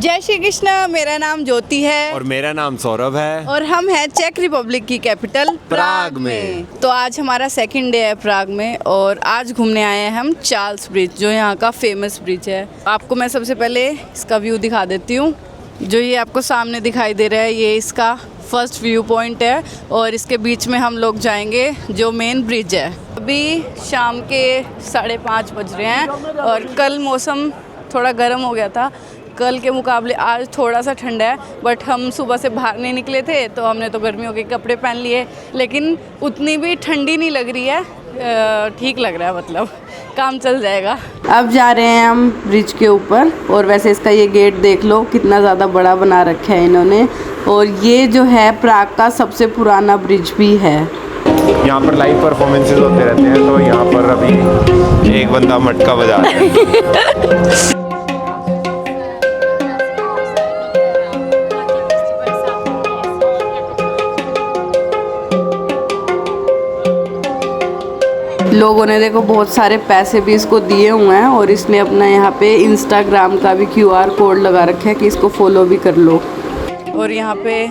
जय श्री कृष्ण। मेरा नाम ज्योति है और मेरा नाम सौरभ है और हम हैं चेक रिपब्लिक की कैपिटल प्राग में। तो आज हमारा सेकंड डे है प्राग में और आज घूमने आए हैं हम चार्ल्स ब्रिज, जो यहाँ का फेमस ब्रिज है। आपको मैं सबसे पहले इसका व्यू दिखा देती हूँ। जो ये आपको सामने दिखाई दे रहा है, ये इसका फर्स्ट व्यू पॉइंट है और इसके बीच में हम लोग जाएंगे जो मेन ब्रिज है। अभी शाम के 5:30 बज रहे हैं और कल मौसम थोड़ा गर्म हो गया था। कल के मुकाबले आज थोड़ा सा ठंडा है, बट हम सुबह से बाहर नहीं निकले थे तो हमने तो गर्मियों के कपड़े पहन लिए, लेकिन उतनी भी ठंडी नहीं लग रही है, ठीक लग रहा है, मतलब काम चल जाएगा। अब जा रहे हैं हम ब्रिज के ऊपर और वैसे इसका ये गेट देख लो कितना ज़्यादा बड़ा बना रखा है इन्होंने। और ये जो है प्राग का सबसे पुराना ब्रिज भी है। यहाँ पर लाइव परफॉर्मेंसेस होते रहते हैं, तो यहाँ पर अभी एक बंदा मटका बजा रहा है। लोगों ने देखो बहुत सारे पैसे भी इसको दिए हुए हैं और इसने अपना यहाँ पे इंस्टाग्राम का भी QR कोड लगा रखा है कि इसको फॉलो भी कर लो। और यहाँ पे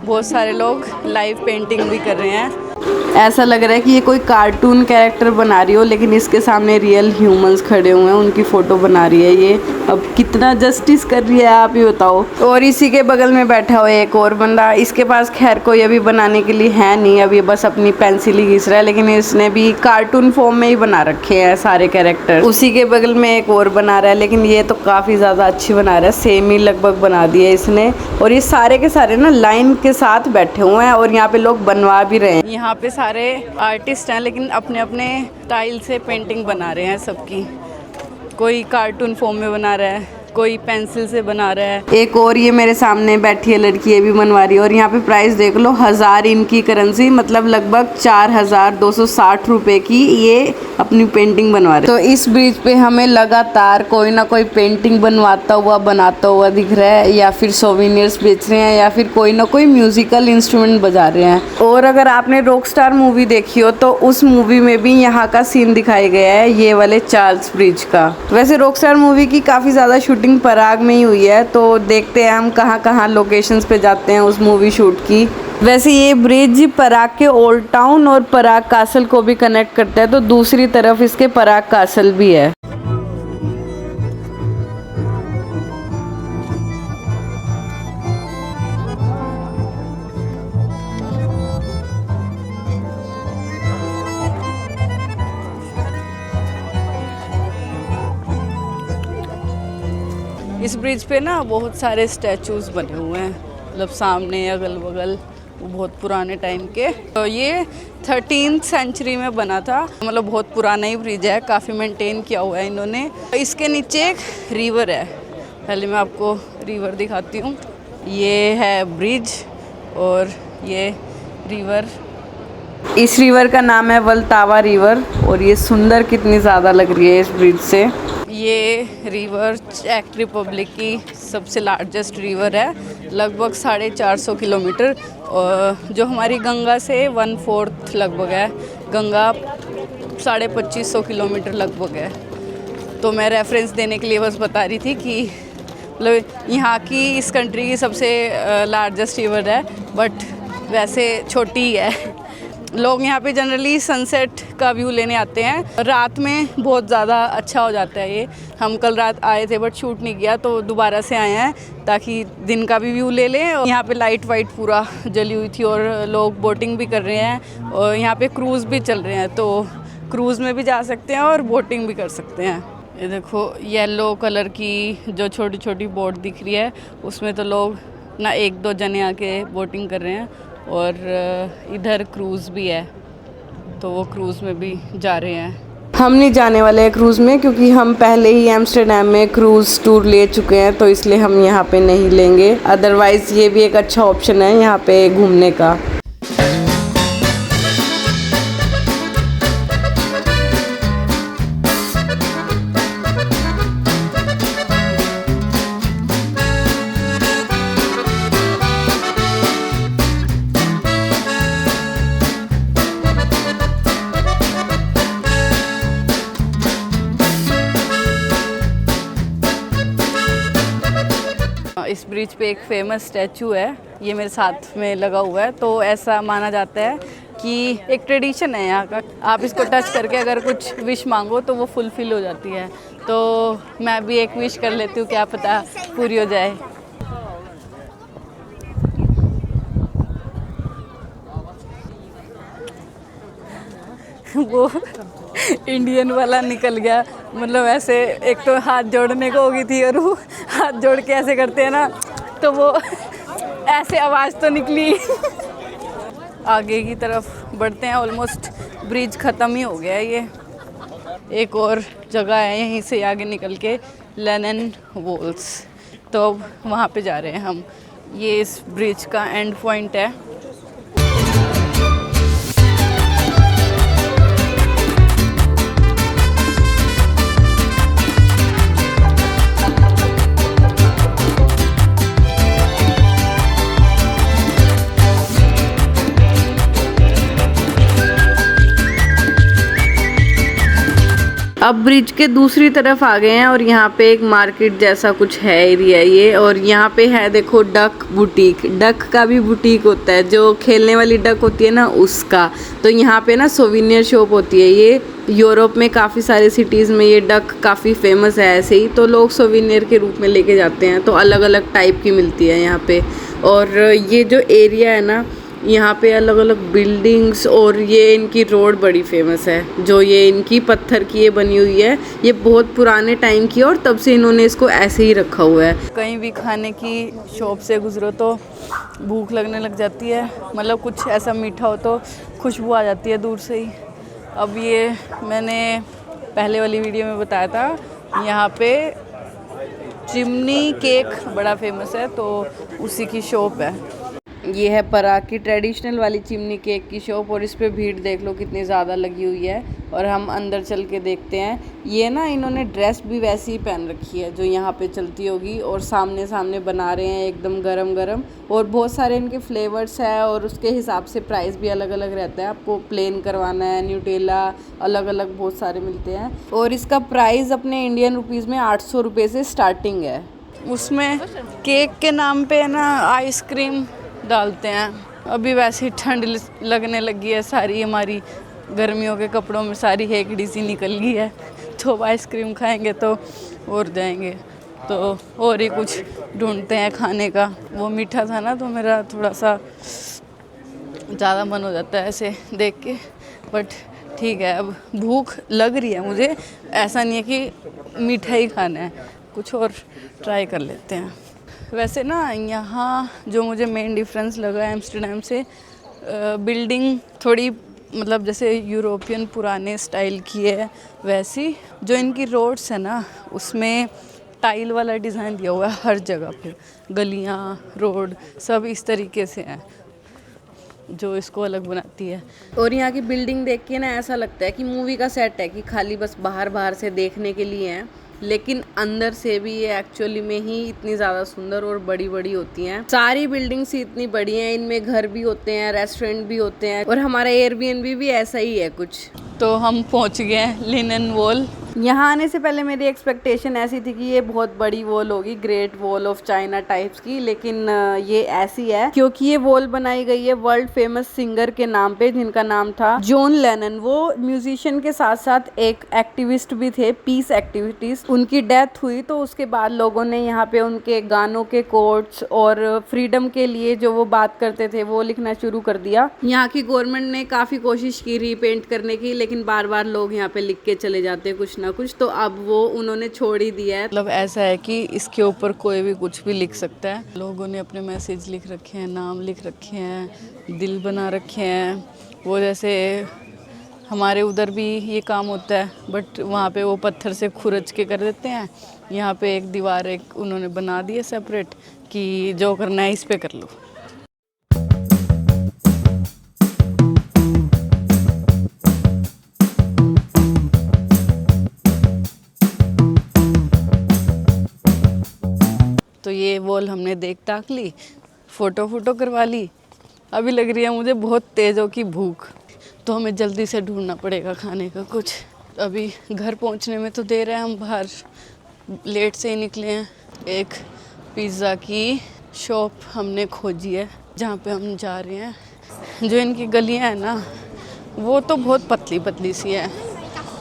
बहुत सारे लोग लाइव पेंटिंग भी कर रहे हैं। ऐसा लग रहा है कि ये कोई कार्टून कैरेक्टर बना रही हो, लेकिन इसके सामने रियल ह्यूमंस खड़े हुए हैं, उनकी फ़ोटो बना रही है ये। अब कितना जस्टिस कर रही है आप ही बताओ। और इसी के बगल में बैठा हुआ एक और बंदा, इसके पास खैर कोई अभी बनाने के लिए है नहीं, अभी बस अपनी पेंसिल ही घिस रहा है, लेकिन इसने भी कार्टून फॉर्म में ही बना रखे हैं सारे कैरेक्टर। उसी के बगल में एक और बना रहा है, लेकिन ये तो काफ़ी ज़्यादा अच्छी बना रहा है, सेम ही लगभग बना दिया इसने। और ये सारे के सारे ना लाइन के साथ बैठे हुए हैं और यहाँ पे लोग बनवा भी रहे हैं। यहाँ पे सारे आर्टिस्ट हैं, लेकिन अपने अपने स्टाइल से पेंटिंग बना रहे हैं सबकी। कोई कार्टून फॉर्म में बना रहा है, कोई पेंसिल से बना रहा है। एक और ये मेरे सामने बैठी है लड़की, ये भी बनवा रही है। और यहाँ पे प्राइस देख लो, 1000 इनकी करेंसी, मतलब लगभग 4260 रुपए की ये अपनी पेंटिंग बनवा रहे। तो इस ब्रिज पे हमें लगातार कोई ना कोई पेंटिंग बनवाता हुआ बनाता हुआ दिख रहा है, या फिर सोविनियर्स बेच रहे हैं, या फिर कोई ना कोई म्यूजिकल इंस्ट्रूमेंट बजा रहे हैं। और अगर आपने रॉकस्टार मूवी देखी हो तो उस मूवी में भी यहाँ का सीन दिखाया गया है, ये वाले चार्ल्स ब्रिज का। वैसे रॉकस्टार मूवी की काफ़ी ज़्यादा शूटिंग प्राग में ही हुई है, तो देखते हैं हम कहाँ कहाँ लोकेशंस पे जाते हैं उस मूवी शूट की। वैसे ये ब्रिज प्राग के ओल्ड टाउन और प्राग कासल को भी कनेक्ट करता है, तो दूसरी तरफ इसके प्राग कासल भी है। इस ब्रिज पे ना बहुत सारे स्टैचूज बने हुए हैं, मतलब सामने अगल बगल, वो बहुत पुराने टाइम के। तो ये 13th सेंचुरी में बना था, मतलब बहुत पुराना ही ब्रिज है, काफ़ी मेंटेन किया हुआ है इन्होंने। इसके नीचे एक रिवर है, पहले मैं आपको रिवर दिखाती हूँ। ये है ब्रिज और ये रिवर, इस रिवर का नाम है वल्तावा रिवर। और ये सुंदर कितनी ज़्यादा लग रही है इस ब्रिज से। ये रिवर चेक रिपब्लिक की सबसे लार्जेस्ट रिवर है, लगभग 450 किलोमीटर, और जो हमारी गंगा से 1/4 लगभग है। गंगा 2550 किलोमीटर लगभग है। तो मैं रेफरेंस देने के लिए बस बता रही थी कि मतलब यहाँ की, इस कंट्री की सबसे लार्जेस्ट रिवर है, बट वैसे छोटी ही है। लोग यहाँ पे जनरली सनसेट का व्यू लेने आते हैं, रात में बहुत ज़्यादा अच्छा हो जाता है ये। हम कल रात आए थे बट शूट नहीं किया, तो दोबारा से आए हैं ताकि दिन का भी व्यू ले लें। और यहाँ पे लाइट वाइट पूरा जली हुई थी और लोग बोटिंग भी कर रहे हैं, और यहाँ पे क्रूज़ भी चल रहे हैं, तो क्रूज़ में भी जा सकते हैं और बोटिंग भी कर सकते हैं। ये देखो येलो कलर की जो छोटी छोटी बोट दिख रही है, उसमें तो लोग ना 1-2 जने आके बोटिंग कर रहे हैं, और इधर क्रूज़ भी है, तो वो क्रूज़ में भी जा रहे हैं। हम नहीं जाने वाले हैं क्रूज़ में, क्योंकि हम पहले ही एम्स्टर्डम में क्रूज़ टूर ले चुके हैं, तो इसलिए हम यहाँ पे नहीं लेंगे। अदरवाइज़ ये भी एक अच्छा ऑप्शन है यहाँ पे घूमने का। इस ब्रिज पे एक फेमस स्टैचू है, ये मेरे साथ में लगा हुआ है। तो ऐसा माना जाता है कि एक ट्रेडिशन है यहाँ का, आप इसको टच करके अगर कुछ विश मांगो तो वो फुलफिल हो जाती है। तो मैं भी एक विश कर लेती हूँ, क्या पता पूरी हो जाए। वो इंडियन वाला निकल गया, मतलब ऐसे एक तो हाथ जोड़ने को होगी थी और वो हाथ जोड़ के ऐसे करते हैं ना, तो वो ऐसे आवाज़ तो निकली। आगे की तरफ बढ़ते हैं, ऑलमोस्ट ब्रिज ख़त्म ही हो गया है ये। एक और जगह है यहीं से आगे निकल के, लेनिन वॉल्स, तो अब वहाँ पे जा रहे हैं हम। ये इस ब्रिज का एंड पॉइंट है। अब ब्रिज के दूसरी तरफ आ गए हैं और यहाँ पे एक मार्केट जैसा कुछ है एरिया ये, और यहाँ पे है देखो डक बुटीक। डक का भी बुटीक होता है, जो खेलने वाली डक होती है ना उसका। तो यहाँ पे ना सोविनियर शॉप होती है। ये यूरोप में काफ़ी सारे सिटीज़ में ये डक काफ़ी फेमस है ऐसे ही, तो लोग सोविनियर के रूप में लेके जाते हैं। तो अलग अलग टाइप की मिलती है यहाँ पे। और ये जो एरिया है ना, यहाँ पे अलग अलग बिल्डिंग्स, और ये इनकी रोड बड़ी फेमस है, जो ये इनकी पत्थर की ये बनी हुई है। ये बहुत पुराने टाइम की है और तब से इन्होंने इसको ऐसे ही रखा हुआ है। कहीं भी खाने की शॉप से गुजरो तो भूख लगने लग जाती है, मतलब कुछ ऐसा मीठा हो तो खुशबू आ जाती है दूर से ही। अब ये मैंने पहले वाली वीडियो में बताया था, यहाँ पे चिमनी केक बड़ा फेमस है, तो उसी की शॉप है। ये है पराग की ट्रेडिशनल वाली चिमनी केक की शॉप, और इस पे भीड़ देख लो कितनी ज़्यादा लगी हुई है। और हम अंदर चल के देखते हैं। ये ना इन्होंने ड्रेस भी वैसी ही पहन रखी है जो यहाँ पे चलती होगी, और सामने सामने बना रहे हैं एकदम गरम गरम। और बहुत सारे इनके फ्लेवर्स है, और उसके हिसाब से प्राइस भी अलग अलग रहता है। आपको प्लेन करवाना है, न्यूटेला, अलग अलग बहुत सारे मिलते हैं। और इसका प्राइस अपने इंडियन रुपीज़ में 800 रुपये से स्टार्टिंग है। उसमें केक के नाम पे ना आइसक्रीम डालते हैं। अभी वैसे ही ठंड लगने लगी है, सारी हमारी गर्मियों के कपड़ों में सारी हेकड़ी सी निकल गई है, तो आइसक्रीम खाएंगे तो और जाएंगे। तो और ही कुछ ढूंढते हैं खाने का। वो मीठा था ना, तो मेरा थोड़ा सा ज़्यादा मन हो जाता है ऐसे देख के, बट ठीक है, अब भूख लग रही है मुझे। ऐसा नहीं है कि मीठा ही खाना है, कुछ और ट्राई कर लेते हैं। वैसे ना यहाँ जो मुझे मेन डिफरेंस लगा एम्स्टर्डम से, बिल्डिंग थोड़ी मतलब जैसे यूरोपियन पुराने स्टाइल की है, वैसी जो इनकी रोड्स है ना उसमें टाइल वाला डिज़ाइन दिया हुआ है हर जगह पे। गलियाँ, रोड सब इस तरीके से हैं, जो इसको अलग बनाती है। और यहाँ की बिल्डिंग देख के ना ऐसा लगता है कि मूवी का सेट है, कि खाली बस बाहर बाहर से देखने के लिए हैं, लेकिन अंदर से भी ये एक्चुअली में ही इतनी ज़्यादा सुंदर और बड़ी बड़ी होती हैं। सारी बिल्डिंग्स ही इतनी बड़ी हैं, इनमें घर भी होते हैं, रेस्टोरेंट भी होते हैं, और हमारा एयरबीएनबी भी ऐसा ही है कुछ। तो हम पहुंच गए हैं लिनन वॉल। यहाँ आने से पहले मेरी एक्सपेक्टेशन ऐसी थी कि ये बहुत बड़ी वॉल होगी, great wall of China types की, लेकिन ये ऐसी है क्योंकि ये वॉल बनाई गई है वर्ल्ड फेमस सिंगर के नाम पे, जिनका नाम था जॉन लेनन। वो म्यूजिशियन के साथ साथ एक एक्टिविस्ट भी थे, पीस एक्टिविटीज। उनकी डेथ हुई तो उसके बाद लोगों ने यहाँ पे उनके गानों के कोट्स और फ्रीडम के लिए जो वो बात करते थे वो लिखना शुरू कर दिया। यहाँ की गवर्नमेंट ने काफ़ी कोशिश की रीपेंट करने की, लेकिन बार बार लोग यहाँ पे लिख के चले जाते कुछ ना कुछ, तो अब वो उन्होंने छोड़ ही दिया है। मतलब ऐसा है कि इसके ऊपर कोई भी कुछ भी लिख सकता है। लोगों ने अपने मैसेज लिख रखे हैं, नाम लिख रखे हैं, दिल बना रखे हैं। वो जैसे हमारे उधर भी ये काम होता है, बट वहाँ पे वो पत्थर से खुरच के कर देते हैं। यहाँ पे एक दीवार एक उन्होंने बना दी है सेपरेट, कि जो करना है इस पे कर लो। तो ये वॉल हमने देख ताक ली, फ़ोटो करवा ली। अभी लग रही है मुझे बहुत तेज़ों की भूख, तो हमें जल्दी से ढूंढना पड़ेगा खाने का कुछ। अभी घर पहुंचने में तो देर है, हम बाहर लेट से ही निकले हैं। एक पिज़्ज़ा की शॉप हमने खोजी है जहाँ पे हम जा रहे हैं। जो इनकी गलियाँ हैं ना वो तो बहुत पतली पतली सी है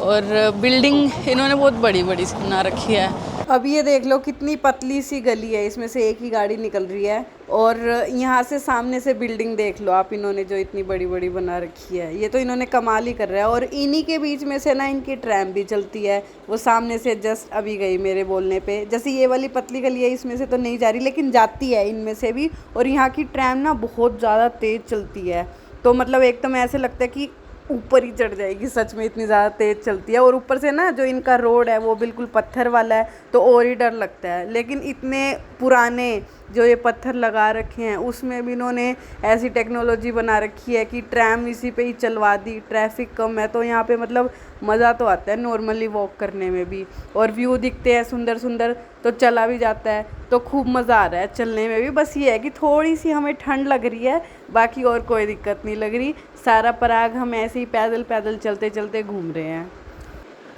और बिल्डिंग इन्होंने बहुत बड़ी बड़ी सी बना रखी है। अब ये देख लो कितनी पतली सी गली है, इसमें से एक ही गाड़ी निकल रही है और यहाँ से सामने से बिल्डिंग देख लो आप, इन्होंने जो इतनी बड़ी बड़ी बना रखी है। ये तो इन्होंने कमाल ही कर रहा है। और इन्हीं के बीच में से ना इनकी ट्रैम भी चलती है, वो सामने से जस्ट अभी गई मेरे बोलने पे। जैसे ये वाली पतली गली है इसमें से तो नहीं जा रही लेकिन जाती है इनमें से भी। और यहाँ की ट्रैम ना बहुत ज़्यादा तेज़ चलती है, तो मतलब एकदम ऐसे लगता है कि ऊपर ही चढ़ जाएगी, सच में इतनी ज़्यादा तेज़ चलती है। और ऊपर से ना जो इनका रोड है वो बिल्कुल पत्थर वाला है तो और ही डर लगता है। लेकिन इतने पुराने जो ये पत्थर लगा रखे हैं उसमें भी इन्होंने ऐसी टेक्नोलॉजी बना रखी है कि ट्रैम इसी पे ही चलवा दी। ट्रैफिक कम है तो यहाँ पे मतलब मज़ा तो आता है नॉर्मली वॉक करने में भी, और व्यू दिखते हैं सुंदर सुंदर तो चला भी जाता है, तो खूब मज़ा आ रहा है चलने में भी। बस ये है कि थोड़ी सी हमें ठंड लग रही है, बाकी और कोई दिक्कत नहीं लग रही। सारा पराग हम ऐसे ही पैदल पैदल चलते चलते घूम रहे हैं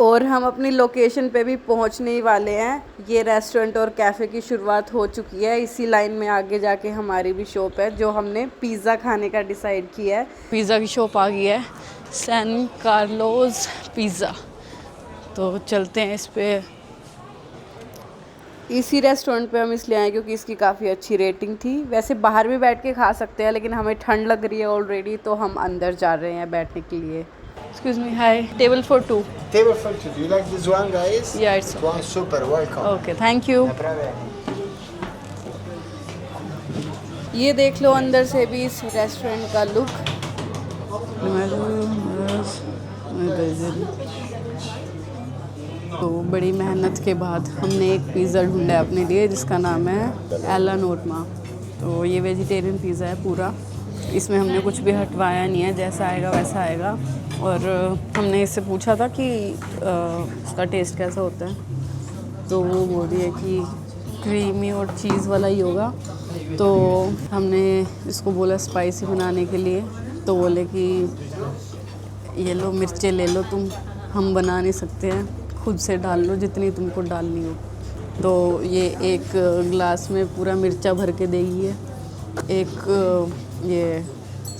और हम अपनी लोकेशन पे भी पहुंचने ही वाले हैं। ये रेस्टोरेंट और कैफ़े की शुरुआत हो चुकी है, इसी लाइन में आगे जाके हमारी भी शॉप है जो हमने पिज़्ज़ा खाने का डिसाइड किया है। पिज़्ज़ा की शॉप आ गई है, सैन कार्लोस पिज़्ज़ा। तो चलते हैं इस पे। इसी रेस्टोरेंट पे हम इसलिए आए क्योंकि इसकी काफ़ी अच्छी रेटिंग थी। वैसे बाहर भी बैठ के खा सकते हैं लेकिन हमें ठंड लग रही है ऑलरेडी, तो हम अंदर जा रहे हैं बैठने के लिए। Excuse me, hi. Table for two. Table for two. Do you like this one, guys? Yeah, it's One super. Welcome. okay. Thank you. No problem. ये देख लो अंदर से भी इस रेस्टोरेंट का लुक। तो बड़ी मेहनत के बाद हमने एक पिज़्ज़ा ढूंढा है अपने लिए जिसका नाम है एला नोर्मा। तो ये वेजिटेरियन पिज़्ज़ा है पूरा, इसमें हमने कुछ भी हटवाया नहीं है, जैसा आएगा वैसा आएगा। और हमने इससे पूछा था कि इसका टेस्ट कैसा होता है, तो वो बोल रही है कि क्रीमी और चीज़ वाला ही होगा। तो हमने इसको बोला स्पाइसी बनाने के लिए, तो बोले कि ये लो मिर्चें ले लो तुम, हम बना नहीं सकते हैं, खुद से डाल लो जितनी तुमको डालनी हो। तो ये एक गिलास में पूरा मिर्चा भर के देगी है, एक ये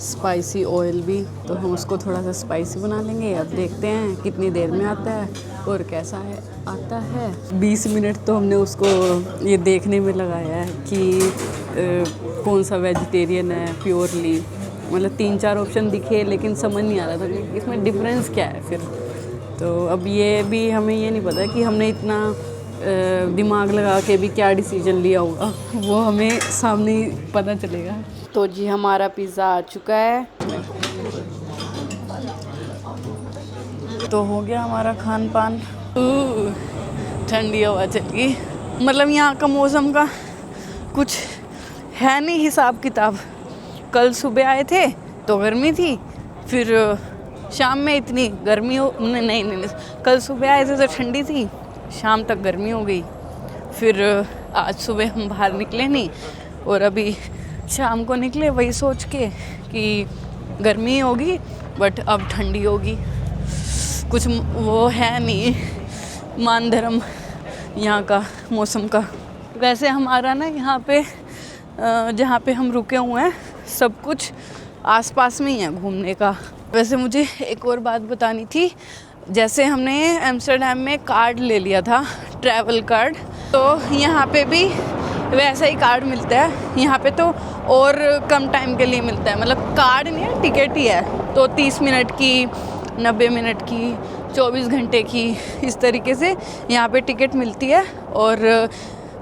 स्पाइसी ऑयल भी, तो हम उसको थोड़ा सा स्पाइसी बना लेंगे। अब देखते हैं कितनी देर में आता है और कैसा है आता है। 20 मिनट तो हमने उसको ये देखने में लगाया है कि कौन सा वेजिटेरियन है प्योरली। मतलब 3-4 ऑप्शन दिखे लेकिन समझ नहीं आ रहा था कि इसमें डिफरेंस क्या है फिर। तो अब ये भी हमें ये नहीं पता कि हमने इतना दिमाग लगा के भी क्या डिसीजन लिया होगा, वो हमें सामने ही पता चलेगा। तो जी हमारा पिज़्ज़ा आ चुका है, तो हो गया हमारा खान पान। ठंडी हवा चली, मतलब यहाँ का मौसम का कुछ है नहीं हिसाब किताब। कल सुबह आए थे तो गर्मी थी, फिर शाम में इतनी गर्मी हो नहीं, कल सुबह आए थे तो ठंडी थी, शाम तक गर्मी हो गई। फिर आज सुबह हम बाहर निकले नहीं और अभी शाम को निकले वही सोच के कि गर्मी होगी बट अब ठंडी होगी। कुछ वो है नहीं मान धर्म यहाँ का मौसम का। वैसे हमारा ना यहाँ पे जहाँ पे हम रुके हुए हैं सब कुछ आसपास में ही है घूमने का। वैसे मुझे एक और बात बतानी थी, जैसे हमने एम्स्टर्डम में कार्ड ले लिया था, ट्रैवल कार्ड, तो यहाँ पे भी वैसा ही कार्ड मिलता है। यहाँ पे तो और कम टाइम के लिए मिलता है, मतलब कार्ड नहीं है टिकट ही है। तो 30 मिनट की, 90 मिनट की, 24 घंटे की, इस तरीके से यहाँ पे टिकट मिलती है। और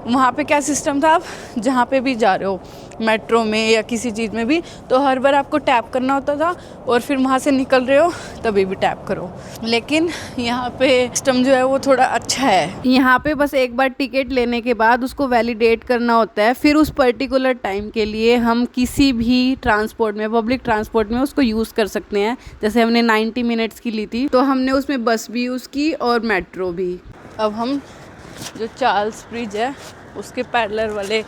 वहाँ पे क्या सिस्टम था, आप जहाँ पे भी जा रहे हो मेट्रो में या किसी चीज़ में भी, तो हर बार आपको टैप करना होता था और फिर वहाँ से निकल रहे हो तभी भी टैप करो। लेकिन यहाँ पे सिस्टम जो है वो थोड़ा अच्छा है। यहाँ पे बस एक बार टिकट लेने के बाद उसको वैलिडेट करना होता है, फिर उस पर्टिकुलर टाइम के लिए हम किसी भी ट्रांसपोर्ट में, पब्लिक ट्रांसपोर्ट में उसको यूज़ कर सकते हैं। जैसे हमने 90 मिनट्स की ली थी तो हमने उसमें बस भी यूज़ की और मेट्रो भी। अब हम जो चार्ल्स ब्रिज है उसके पैरेलल वाले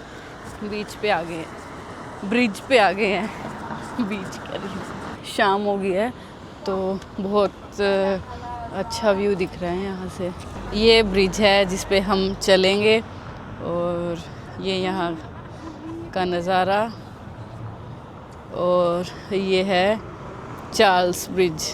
बीच पे आ गए हैं, ब्रिज पे आ गए हैं, बीच कर शाम हो गई है तो बहुत अच्छा व्यू दिख रहा है यहाँ से। ये ब्रिज है जिस पे हम चलेंगे और ये यहाँ का नज़ारा और ये है चार्ल्स ब्रिज।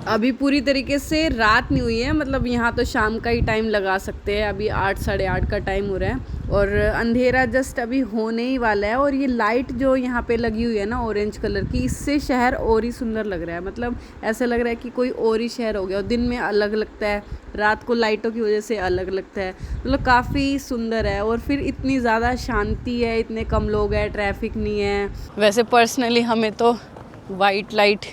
अभी पूरी तरीके से रात नहीं हुई है, मतलब यहाँ तो शाम का ही टाइम लगा सकते हैं। अभी 8 साढ़े 8 का टाइम हो रहा है और अंधेरा जस्ट अभी होने ही वाला है। और ये लाइट जो यहाँ पे लगी हुई है ना ऑरेंज कलर की, इससे शहर और ही सुंदर लग रहा है। मतलब ऐसा लग रहा है कि कोई और ही शहर हो गया। और दिन में अलग लगता है, रात को लाइटों की वजह से अलग लगता है। मतलब काफ़ी सुंदर है। और फिर इतनी ज़्यादा शांति है, इतने कम लोग हैं, ट्रैफिक नहीं है। वैसे पर्सनली हमें तो वाइट लाइट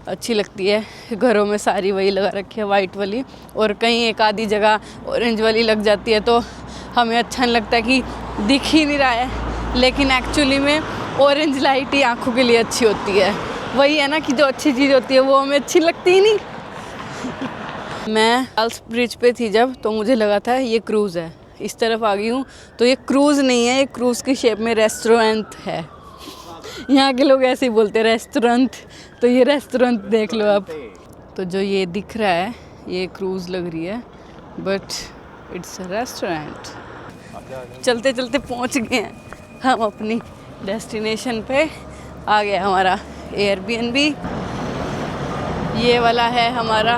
अच्छी लगती है, घरों में सारी वही लगा रखी है वाइट वाली। और कहीं एक आधी जगह ऑरेंज वाली लग जाती है तो हमें अच्छा नहीं लगता कि दिख ही नहीं रहा है। लेकिन एक्चुअली में ऑरेंज लाइट ही आंखों के लिए अच्छी होती है। वही है ना कि जो अच्छी चीज़ होती है वो हमें अच्छी लगती ही नहीं। मैं चार्ल्स ब्रिज पे थी जब, तो मुझे लगा था ये क्रूज़ है। इस तरफ आ गई हूँ तो ये क्रूज़ नहीं है, ये क्रूज़ की शेप में रेस्टोरेंट है। यहाँ के लोग ऐसे ही बोलते हैं रेस्टोरेंट, तो ये रेस्टोरेंट देख लो आप। तो जो ये दिख रहा है ये क्रूज़ लग रही है, बट इट्स अ रेस्टोरेंट। चलते चलते पहुँच गए हैं हम अपनी डेस्टिनेशन पे। आ गया हमारा एयरबीएनबी, ये वाला है हमारा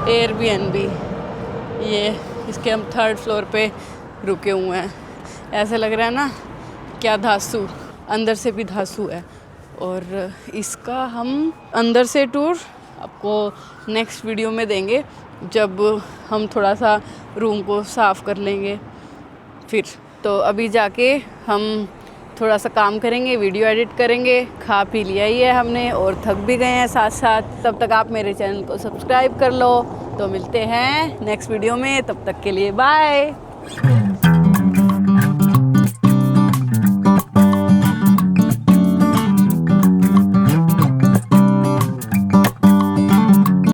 एयरबीएनबी। ये इसके हम 3rd फ्लोर पे रुके हुए हैं। ऐसा लग रहा है ना क्या धांसू, अंदर से भी धांसू है। और इसका हम अंदर से टूर आपको नेक्स्ट वीडियो में देंगे, जब हम थोड़ा सा रूम को साफ़ कर लेंगे फिर। तो अभी जाके हम थोड़ा सा काम करेंगे, वीडियो एडिट करेंगे। खा पी लिया ही है हमने और थक भी गए हैं साथ साथ। तब तक आप मेरे चैनल को सब्सक्राइब कर लो। तो मिलते हैं नेक्स्ट वीडियो में, तब तक के लिए बाय।